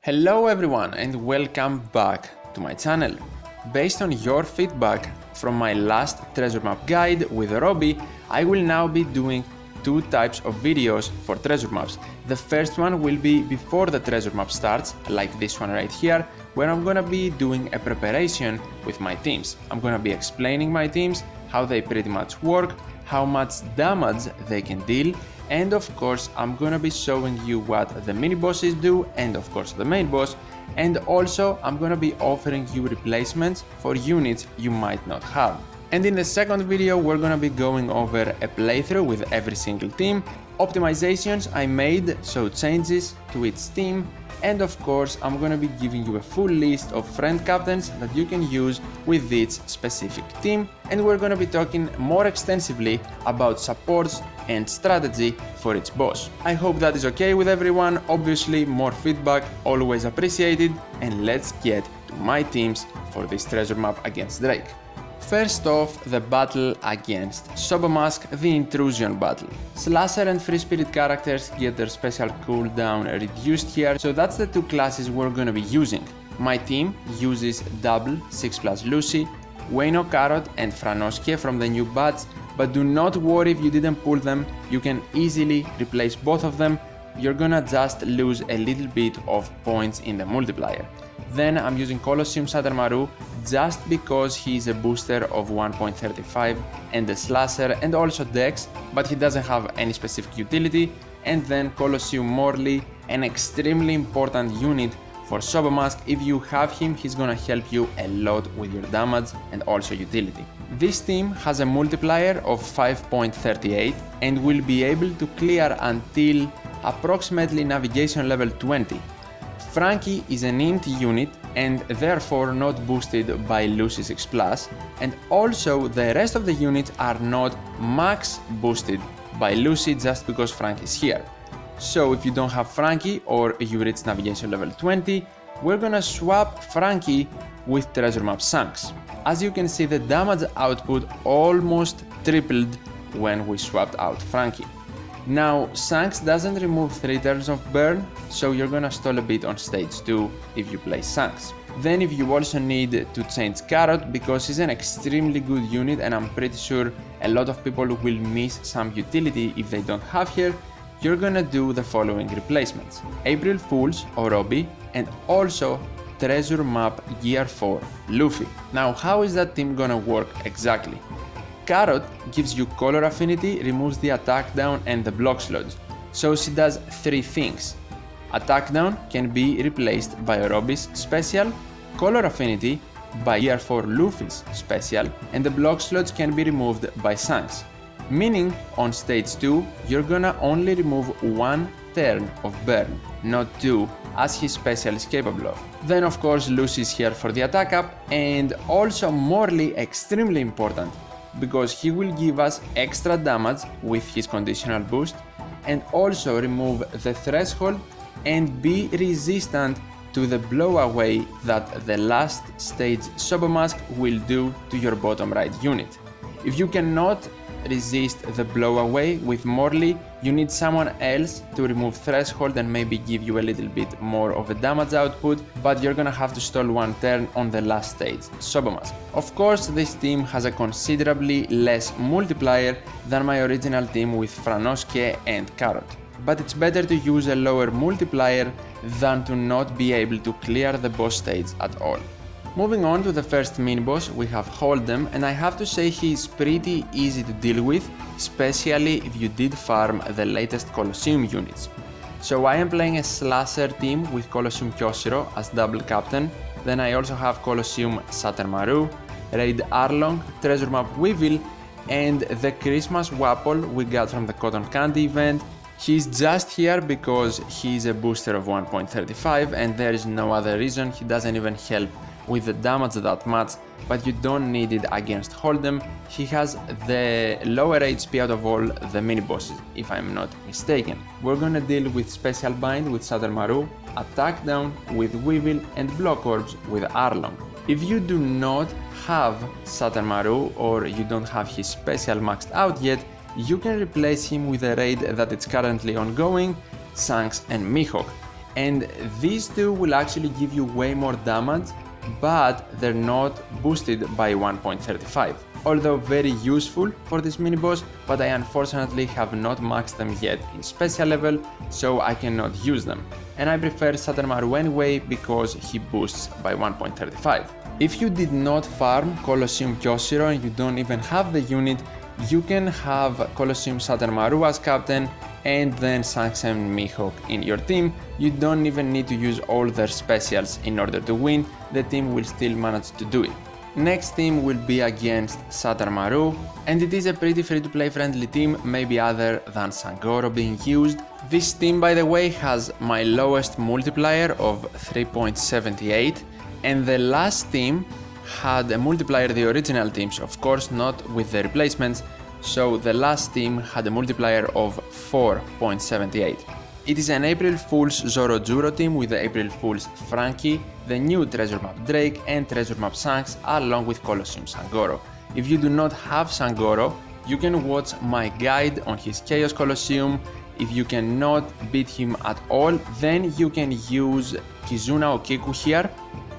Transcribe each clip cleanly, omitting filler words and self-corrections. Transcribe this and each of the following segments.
Hello everyone and welcome back to my channel. Based on your feedback from my last treasure map guide with Robbie, I will now be doing two types of videos for treasure maps. The first one will be before the treasure map starts, like this one right here, where I'm gonna be doing a preparation with my teams. I'm gonna be explaining my teams, how they pretty much work, how much damage they can deal, and of course I'm gonna be showing you what the mini bosses do and of course the main boss, and also I'm gonna be offering you replacements for units you might not have. And in the second video we're gonna be going over a playthrough with every single team, optimizations I made, so changes to each team, and of course I'm gonna be giving you a full list of friend captains that you can use with each specific team, and we're gonna be talking more extensively about supports and strategy for each boss. I hope that is okay with everyone. Obviously more feedback always appreciated, and let's get to my teams for this treasure map against Drake. First off, the battle against Saba Mask, the intrusion battle. Slasher and free spirit characters get their special cooldown reduced here, so that's the two classes we're gonna be using. My team uses double 6+ Lucy, Wayno Carrot and Franoskie from the new batch, but do not worry if you didn't pull them, you can easily replace both of them. You're gonna just lose a little bit of points in the multiplier. Then I'm using Colosseum Saturn Maru just because he is a booster of 1.35 and a slasher and also dex, but he doesn't have any specific utility. And then Colosseum Morley, an extremely important unit for Saba Mask. If you have him, he's gonna help you a lot with your damage and also utility. This team has a multiplier of 5.38 and will be able to clear until approximately navigation level 20. Frankie is an int unit and therefore not boosted by Lucy 6+, and also the rest of the units are not max boosted by Lucy just because Frankie is here. So if you don't have Frankie or you reach navigation level 20, we're gonna swap Frankie with treasure map Shanks. As you can see, the damage output almost tripled when we swapped out Frankie. Now, Shanks doesn't remove 3 turns of burn, so you're gonna stall a bit on stage 2 if you play Shanks. Then if you also need to change Carrot because he's an extremely good unit and I'm pretty sure a lot of people will miss some utility if they don't have her, you're gonna do the following replacements: April Fools or Robbie, and also Treasure Map Gear 4 Luffy. Now how is that team gonna work exactly? Carrot gives you color affinity, removes the attack down and the block slots, so she does 3 things. Attack down can be replaced by Robbie's special, color affinity by Gear 4 Luffy's special, and the block slots can be removed by Shanks. Meaning on stage 2 you're gonna only remove 1 turn of burn, not 2 as his special is capable of. Then of course Lucy is here for the attack up, and also Morley, extremely important because he will give us extra damage with his conditional boost and also remove the threshold and be resistant to the blow away that the last stage Saba Mask will do to your bottom right unit. If you cannot resist the blow away with Morley, you need someone else to remove threshold and maybe give you a little bit more of a damage output, but you're gonna have to stall 1 turn on the last stage, Saba Mask. Of course, this team has a considerably less multiplier than my original team with Franoskie and Carrot, but it's better to use a lower multiplier than to not be able to clear the boss stage at all. Moving on to the first mini-boss, we have Holdem, and I have to say he is pretty easy to deal with, especially if you did farm the latest Colosseum units. So I am playing a slasher team with Colosseum Kyoshiro as double captain, then I also have Colosseum Saturn Maru, Raid Arlong, Treasure Map Weevil, and the Christmas Wapol we got from the Cotton Candy event. He's just here because he's a booster of 1.35 and there is no other reason. He doesn't even help with the damage that much, but you don't need it against Holdem. He has the lower HP out of all the mini bosses, if I'm not mistaken. We're gonna deal with Special Bind with Saturn Maru, Attack Down with Weevil, and Block Orbs with Arlong. If you do not have Saturn Maru or you don't have his special maxed out yet, you can replace him with a raid that is currently ongoing, Shanks and Mihawk. and these two will actually give you way more damage, but they're not boosted by 1.35. Although very useful for this mini boss, but I unfortunately have not maxed them yet in special level, so I cannot use them. And I prefer Saturn Maru anyway because he boosts by 1.35. If you did not farm Colosseum Kyoshiro and you don't even have the unit, you can have Colosseum Saturn Maru as captain and then Sanksem Mihawk in your team. You don't even need to use all their specials in order to win, the team will still manage to do it. Next team will be against Saturn Maru, and it is a pretty free-to-play friendly team, maybe other than Sangoro being used. This team, by the way, has my lowest multiplier of 3.78, and the last team had a multiplier, the original teams, of course not with the replacements, so the last team had a multiplier of 4.78. It is an April Fool's Zorojuro team with the April Fool's Frankie, the new treasure map Drake and treasure map Shanks along with Colosseum Sangoro. If you do not have Sangoro, you can watch my guide on his Chaos Colosseum. If you cannot beat him at all, then you can use Kizuna Okiku here,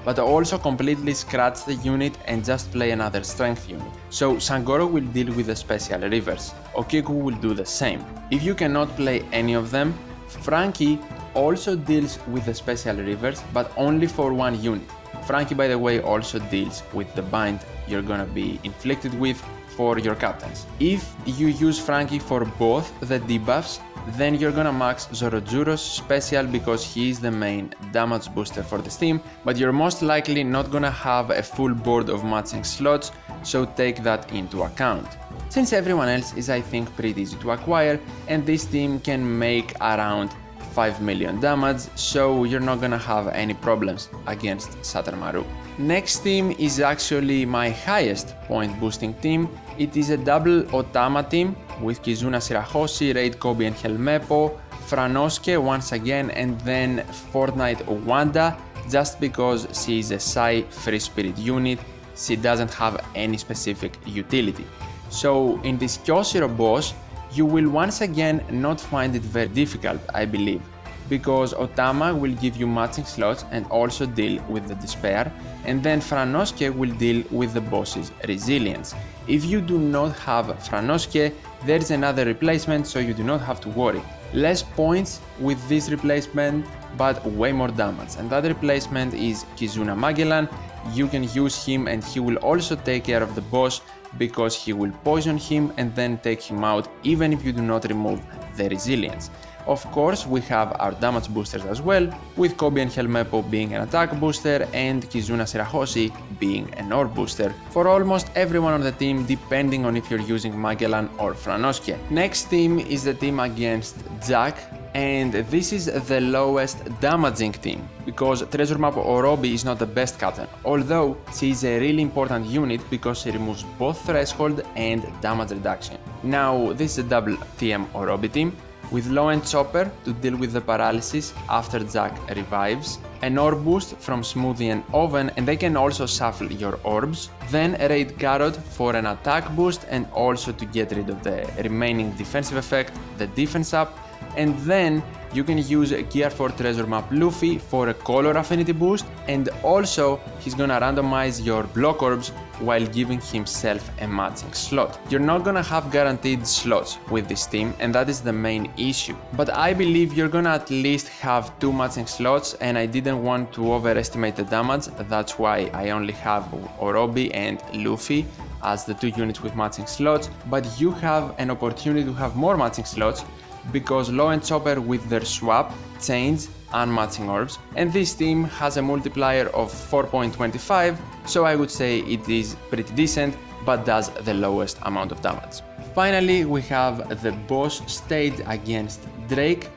but also completely scratch the unit and just play another strength unit. So Sangoro will deal with the special rivers, Okiku will do the same. If you cannot play any of them, Frankie also deals with the special rivers, but only for one unit. Frankie, by the way, also deals with the bind you're gonna be inflicted with for your captains. If you use Frankie for both the debuffs, then you're gonna max Zorojuro's special because he is the main damage booster for this team, but you're most likely not gonna have a full board of matching slots, so take that into account. Since everyone else is, I think, pretty easy to acquire, and this team can make around 5 million damage, so you're not gonna have any problems against Saturn Maru. Next team is actually my highest point boosting team. It is a double Otama team with Kizuna Shirahoshi, Raid Kobe and Helmeppo, Franosuke once again, and then Fortnite Wanda, just because she is a Psy Free Spirit unit, she doesn't have any specific utility. So in this Kyoshiro boss, you will once again not find it very difficult, I believe, because Otama will give you matching slots and also deal with the despair, and then Franosuke will deal with the boss's resilience. If you do not have Franosuke, there is another replacement, so you do not have to worry. Less points with this replacement, but way more damage, and that replacement is Kizuna Magellan. You can use him and he will also take care of the boss because he will poison him and then take him out even if you do not remove the resilience. Of course, we have our damage boosters as well, with Kobe and Helmeppo being an attack booster and Kizuna Shirahoshi being an orb booster for almost everyone on the team, depending on if you're using Magellan or Franosuke. Next team is the team against Jack, and this is the lowest damaging team, because Treasure Map Orobi is not the best captain, although she is a really important unit because she removes both threshold and damage reduction. Now, this is a double TM Orobi team, with low-end chopper to deal with the paralysis after Jack revives, an orb boost from Smoothie and Oven, and they can also shuffle your orbs, then a Raid Carrot for an attack boost and also to get rid of the remaining defensive effect, the defense up, and then you can use Gear for Treasure Map Luffy for a color affinity boost, and also he's gonna randomize your block orbs while giving himself a matching slot. You're not gonna have guaranteed slots with this team, and that is the main issue. But I believe you're gonna at least have 2 matching slots, and I didn't want to overestimate the damage, that's why I only have Orobi and Luffy as the 2 units with matching slots, but you have an opportunity to have more matching slots because Low and Chopper with their swap change unmatching orbs, and this team has a multiplier of 4.25, so I would say it is pretty decent, but does the lowest amount of damage. Finally, we have the boss stage against Drake,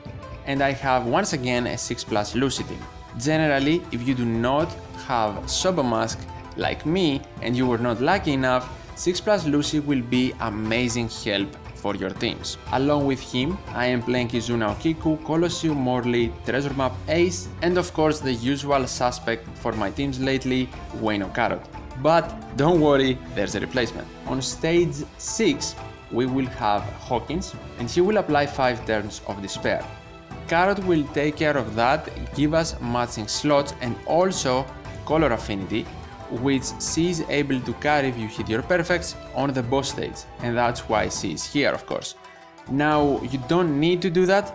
and I have once again a 6+ Lucy team. Generally, if you do not have Saba Mask like me and you were not lucky enough, 6+ Lucy will be amazing help for your teams. Along with him, I am playing Kizuna Okiku, Colosseum Morley, Treasure Map Ace, and of course the usual suspect for my teams lately, Wayno Carrot. But don't worry, there's a replacement. On stage 6, we will have Hawkins, and he will apply 5 turns of despair. Carrot will take care of that, give us matching slots and also color affinity, which C is able to carry if you hit your perfects on the boss stage, and that's why C is here, of course. Now, you don't need to do that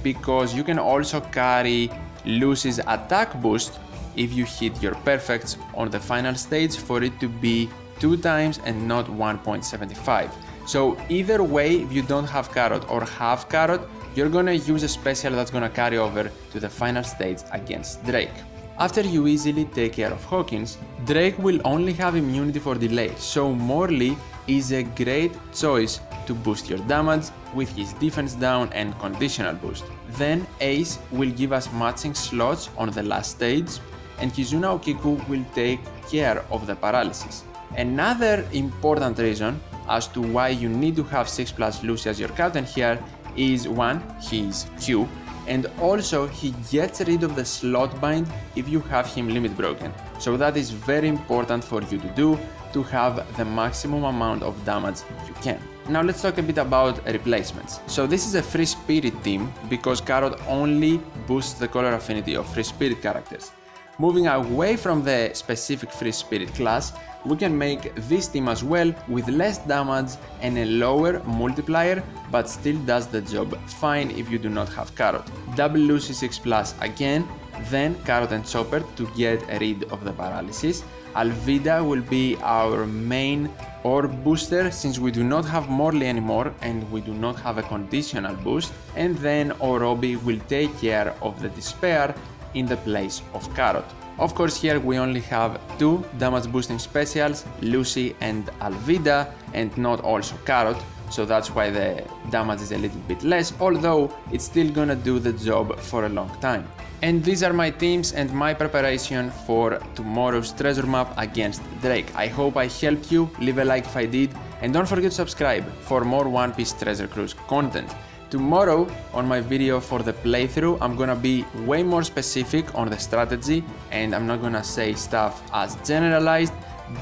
because you can also carry Lucy's attack boost if you hit your perfects on the final stage for it to be 2 times and not 1.75. So either way, if you don't have Carrot or have Carrot, you're gonna use a special that's gonna carry over to the final stage against Drake. After you easily take care of Hawkins, Drake will only have immunity for delay, so Morley is a great choice to boost your damage with his defense down and conditional boost. Then Ace will give us matching slots on the last stage, and Kizuna Okiku will take care of the paralysis. Another important reason as to why you need to have 6+ Lucy as your captain here is 1, his Q, and also he gets rid of the slot bind if you have him limit broken. So that is very important for you to do to have the maximum amount of damage you can. Now let's talk a bit about replacements. So this is a Free Spirit team because Carrot only boosts the color affinity of Free Spirit characters. Moving away from the specific Free Spirit class, we can make this team as well with less damage and a lower multiplier, but still does the job fine if you do not have Carrot. Double Lucy 6+ again, then Carrot and Chopper to get rid of the paralysis. Alvida will be our main orb booster since we do not have Morley anymore and we do not have a conditional boost, and then Orobi will take care of the Despair in the place of Carrot. Of course, here we only have 2 damage boosting specials, Lucy and Alvida, and not also Carrot, so that's why the damage is a little bit less, although it's still gonna do the job for a long time. And these are my teams and my preparation for tomorrow's treasure map against Drake. I hope I helped you, leave a like if I did, and don't forget to subscribe for more One Piece Treasure Cruise content. Tomorrow, on my video for the playthrough, I'm gonna be way more specific on the strategy and I'm not gonna say stuff as generalized,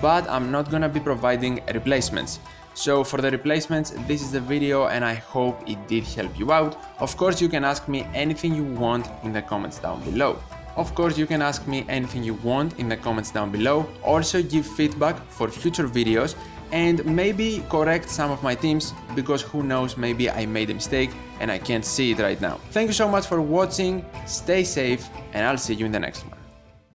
but I'm not gonna be providing replacements. So for the replacements, this is the video and I hope it did help you out. Of course, you can ask me anything you want in the comments down below. Also give feedback for future videos and maybe correct some of my teams because who knows, maybe I made a mistake and I can't see it right now. Thank you so much for watching, stay safe and I'll see you in the next one.